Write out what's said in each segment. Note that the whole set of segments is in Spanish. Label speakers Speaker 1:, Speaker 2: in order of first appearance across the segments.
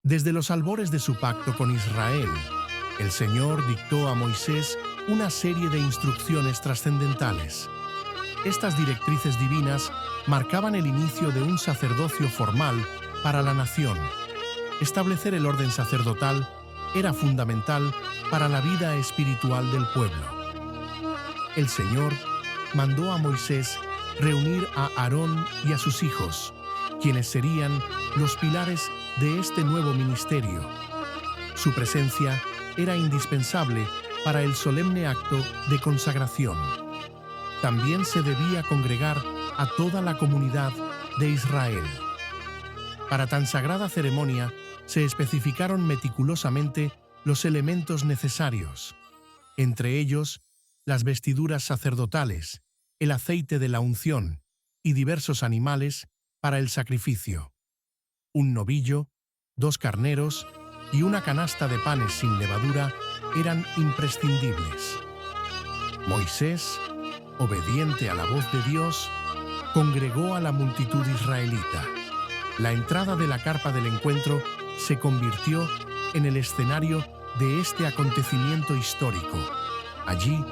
Speaker 1: Desde los albores de su pacto con Israel, el Señor dictó a Moisés una serie de instrucciones trascendentales. Estas directrices divinas marcaban el inicio de un sacerdocio formal para la nación. Establecer el orden sacerdotal era fundamental para la vida espiritual del pueblo. El Señor mandó a Moisés reunir a Aarón y a sus hijos, quienes serían los pilares de este nuevo ministerio. Su presencia era indispensable para el solemne acto de consagración. También se debía congregar a toda la comunidad de Israel. Para tan sagrada ceremonia se especificaron meticulosamente los elementos necesarios, entre ellos las vestiduras sacerdotales, el aceite de la unción y diversos animales para el sacrificio. Un novillo, 2 carneros y una canasta de panes sin levadura eran imprescindibles. Moisés, obediente a la voz de Dios, congregó a la multitud israelita. La entrada de la carpa del encuentro se convirtió en el escenario de este acontecimiento histórico. Allí,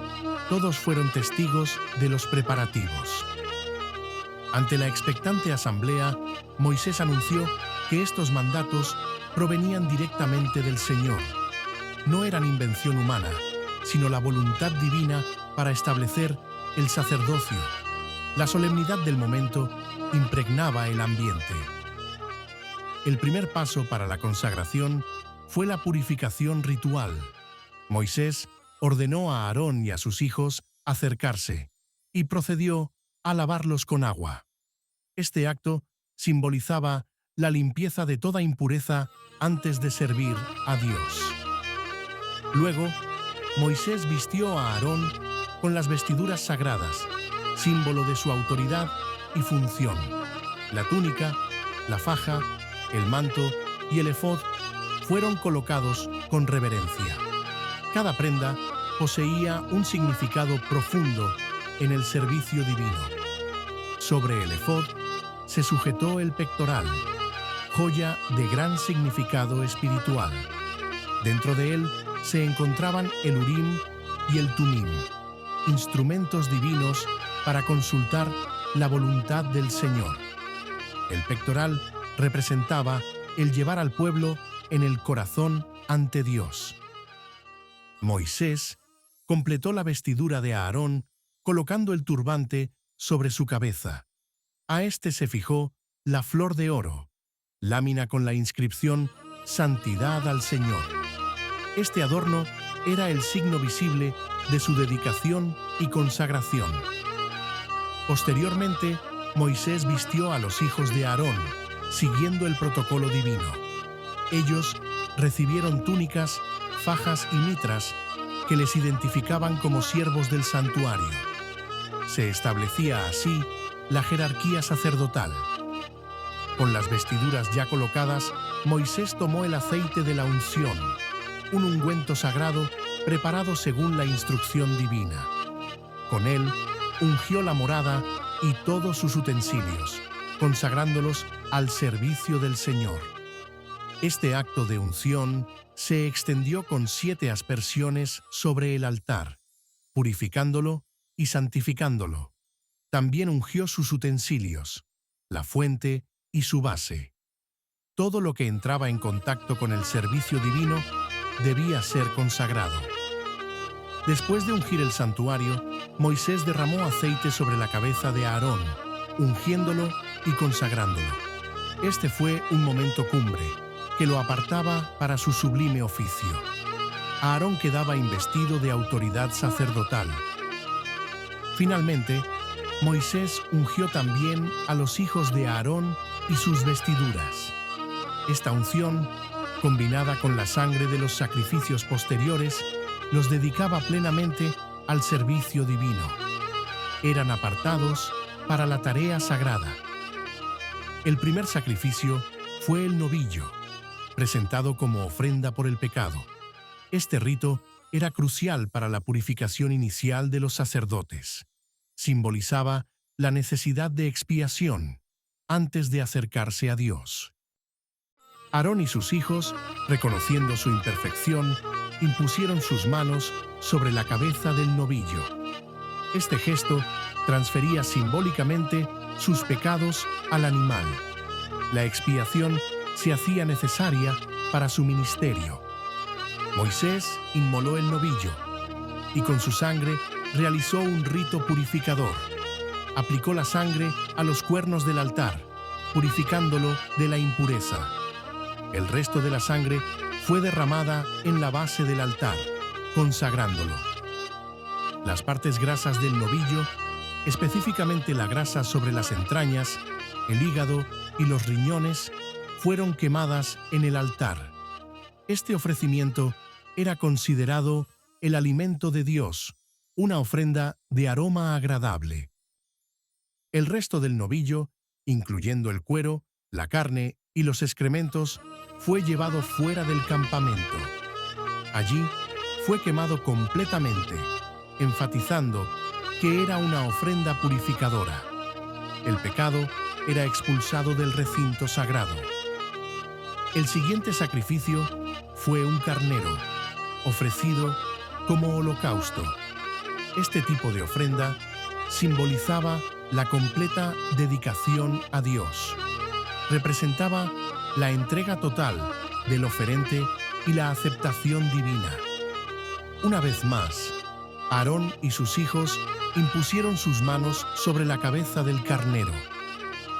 Speaker 1: todos fueron testigos de los preparativos. Ante la expectante asamblea, Moisés anunció que estos mandatos provenían directamente del Señor. No eran invención humana, sino la voluntad divina para establecer el sacerdocio. La solemnidad del momento impregnaba el ambiente. El primer paso para la consagración fue la purificación ritual. Moisés ordenó a Aarón y a sus hijos acercarse y procedió a lavarlos con agua. Este acto simbolizaba la limpieza de toda impureza antes de servir a Dios. Luego, Moisés vistió a Aarón con las vestiduras sagradas, símbolo de su autoridad y función. La túnica, la faja, el manto y el efod fueron colocados con reverencia. Cada prenda poseía un significado profundo en el servicio divino. Sobre el efod se sujetó el pectoral, joya de gran significado espiritual. Dentro de él se encontraban el Urim y el Tumim, instrumentos divinos para consultar la voluntad del Señor. El pectoral representaba el llevar al pueblo en el corazón ante Dios. Moisés completó la vestidura de Aarón colocando el turbante sobre su cabeza. A este se fijó la flor de oro, lámina con la inscripción «Santidad al Señor». Este adorno era el signo visible de su dedicación y consagración. Posteriormente, Moisés vistió a los hijos de Aarón, siguiendo el protocolo divino. Ellos recibieron túnicas, fajas y mitras que les identificaban como siervos del santuario. Se establecía así la jerarquía sacerdotal. Con las vestiduras ya colocadas, Moisés tomó el aceite de la unción, un ungüento sagrado preparado según la instrucción divina. Con él, ungió la morada y todos sus utensilios, consagrándolos al servicio del Señor. Este acto de unción se extendió con 7 aspersiones sobre el altar, purificándolo y santificándolo. También ungió sus utensilios, la fuente y su base. Todo lo que entraba en contacto con el servicio divino debía ser consagrado. Después de ungir el santuario, Moisés derramó aceite sobre la cabeza de Aarón, ungiéndolo y consagrándolo. Este fue un momento cumbre, que lo apartaba para su sublime oficio. Aarón quedaba investido de autoridad sacerdotal. Finalmente, Moisés ungió también a los hijos de Aarón y sus vestiduras. Esta unción, combinada con la sangre de los sacrificios posteriores, los dedicaba plenamente al servicio divino. Eran apartados para la tarea sagrada. El primer sacrificio fue el novillo, presentado como ofrenda por el pecado. Este rito era crucial para la purificación inicial de los sacerdotes. Simbolizaba la necesidad de expiación antes de acercarse a Dios. Aarón y sus hijos, reconociendo su imperfección, impusieron sus manos sobre la cabeza del novillo. Este gesto transfería simbólicamente sus pecados al animal. La expiación se hacía necesaria para su ministerio. Moisés inmoló el novillo y con su sangre realizó un rito purificador. Aplicó la sangre a los cuernos del altar, purificándolo de la impureza. El resto de la sangre fue derramada en la base del altar, consagrándolo. Las partes grasas del novillo, específicamente la grasa sobre las entrañas, el hígado y los riñones, fueron quemadas en el altar. Este ofrecimiento era considerado el alimento de Dios, una ofrenda de aroma agradable. El resto del novillo, incluyendo el cuero, la carne y los excrementos, fue llevado fuera del campamento. Allí fue quemado completamente, enfatizando que era una ofrenda purificadora. El pecado era expulsado del recinto sagrado. El siguiente sacrificio fue un carnero, ofrecido como holocausto. Este tipo de ofrenda simbolizaba la completa dedicación a Dios. Representaba la entrega total del oferente y la aceptación divina. Una vez más, Aarón y sus hijos impusieron sus manos sobre la cabeza del carnero.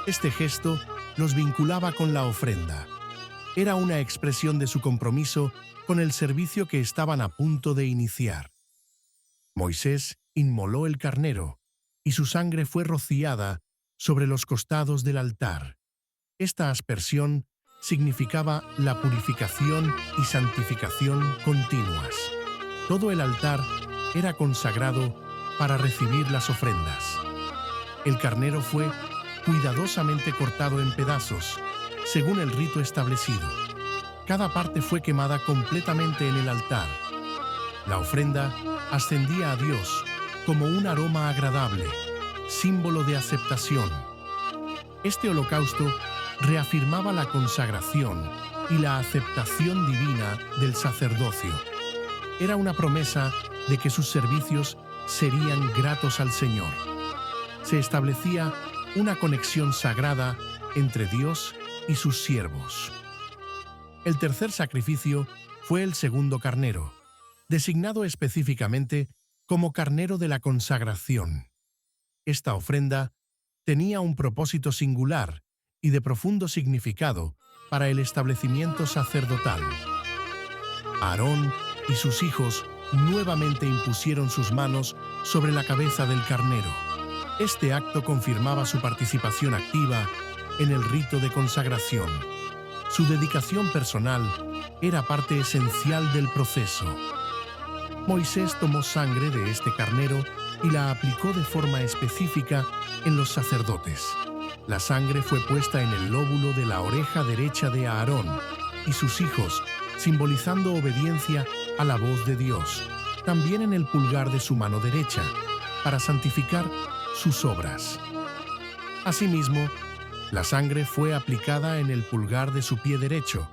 Speaker 1: Este gesto los vinculaba con la ofrenda. Era una expresión de su compromiso con el servicio que estaban a punto de iniciar. Moisés inmoló el carnero y su sangre fue rociada sobre los costados del altar. Esta aspersión significaba la purificación y santificación continuas. Todo el altar era consagrado para recibir las ofrendas. El carnero fue cuidadosamente cortado en pedazos, según el rito establecido. Cada parte fue quemada completamente en el altar. La ofrenda ascendía a Dios como un aroma agradable, símbolo de aceptación. Este holocausto reafirmaba la consagración y la aceptación divina del sacerdocio. Era una promesa de que sus servicios serían gratos al Señor. Se establecía una conexión sagrada entre Dios y sus siervos. El tercer sacrificio fue el segundo carnero, designado específicamente como carnero de la consagración. Esta ofrenda tenía un propósito singular y de profundo significado para el establecimiento sacerdotal. Aarón y sus hijos nuevamente impusieron sus manos sobre la cabeza del carnero. Este acto confirmaba su participación activa en el rito de consagración. Su dedicación personal era parte esencial del proceso. Moisés tomó sangre de este carnero y la aplicó de forma específica en los sacerdotes. La sangre fue puesta en el lóbulo de la oreja derecha de Aarón y sus hijos, simbolizando obediencia a la voz de Dios. También en el pulgar de su mano derecha, para santificar sus obras. Asimismo, la sangre fue aplicada en el pulgar de su pie derecho,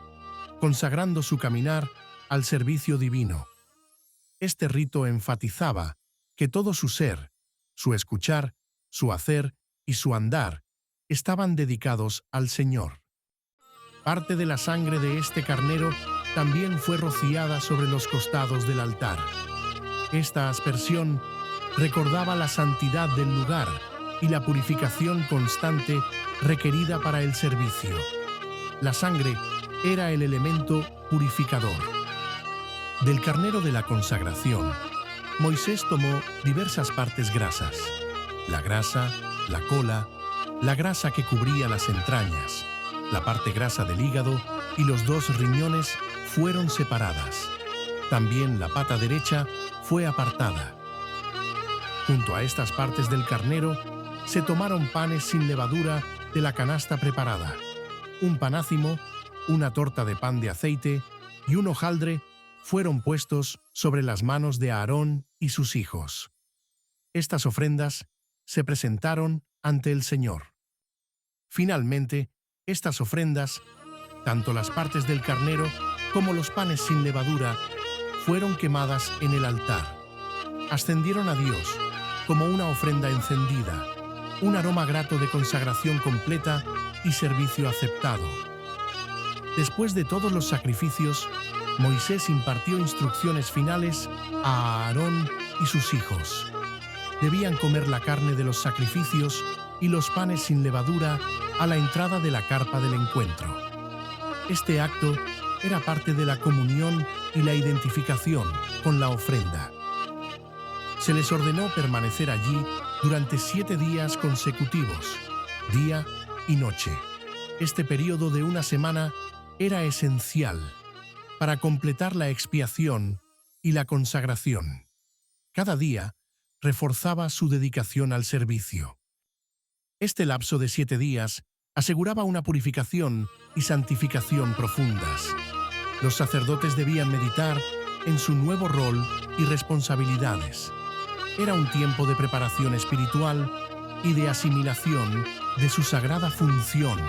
Speaker 1: consagrando su caminar al servicio divino. Este rito enfatizaba que todo su ser, su escuchar, su hacer y su andar estaban dedicados al Señor. Parte de la sangre de este carnero también fue rociada sobre los costados del altar. Esta aspersión recordaba la santidad del lugar y la purificación constante requerida para el servicio. La sangre era el elemento purificador. Del carnero de la consagración, Moisés tomó diversas partes grasas: la grasa, la cola, la grasa que cubría las entrañas, la parte grasa del hígado y los dos riñones fueron separadas. También la pata derecha fue apartada. Junto a estas partes del carnero, se tomaron panes sin levadura de la canasta preparada, un panácimo, una torta de pan de aceite y un hojaldre fueron puestos sobre las manos de Aarón y sus hijos. Estas ofrendas se presentaron ante el Señor. Finalmente, estas ofrendas Tanto las partes del carnero como los panes sin levadura fueron quemadas en el altar. Ascendieron a Dios como una ofrenda encendida, un aroma grato de consagración completa y servicio aceptado. Después de todos los sacrificios, Moisés impartió instrucciones finales a Aarón y sus hijos. Debían comer la carne de los sacrificios y los panes sin levadura a la entrada de la carpa del encuentro. Este acto era parte de la comunión y la identificación con la ofrenda. Se les ordenó permanecer allí durante 7 días consecutivos, día y noche. Este periodo de una semana era esencial para completar la expiación y la consagración. Cada día reforzaba su dedicación al servicio. Este lapso de 7 días aseguraba una purificación y santificación profundas. Los sacerdotes debían meditar en su nuevo rol y responsabilidades. Era un tiempo de preparación espiritual y de asimilación de su sagrada función.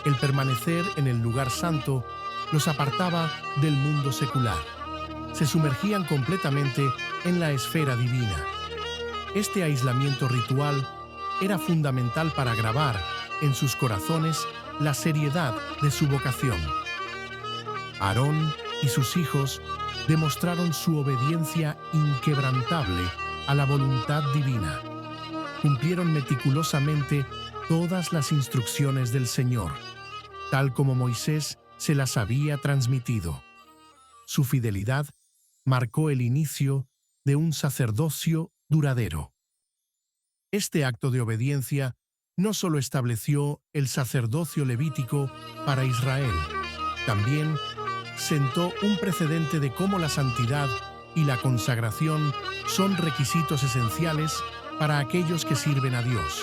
Speaker 1: El permanecer en el lugar santo los apartaba del mundo secular. Se sumergían completamente en la esfera divina. Este aislamiento ritual era fundamental para grabar en sus corazones la seriedad de su vocación. Aarón y sus hijos demostraron su obediencia inquebrantable a la voluntad divina. Cumplieron meticulosamente todas las instrucciones del Señor, tal como Moisés se las había transmitido. Su fidelidad marcó el inicio de un sacerdocio duradero. Este acto de obediencia no solo estableció el sacerdocio levítico para Israel, también sentó un precedente de cómo la santidad y la consagración son requisitos esenciales para aquellos que sirven a Dios.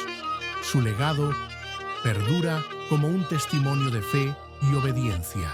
Speaker 1: Su legado perdura como un testimonio de fe y obediencia.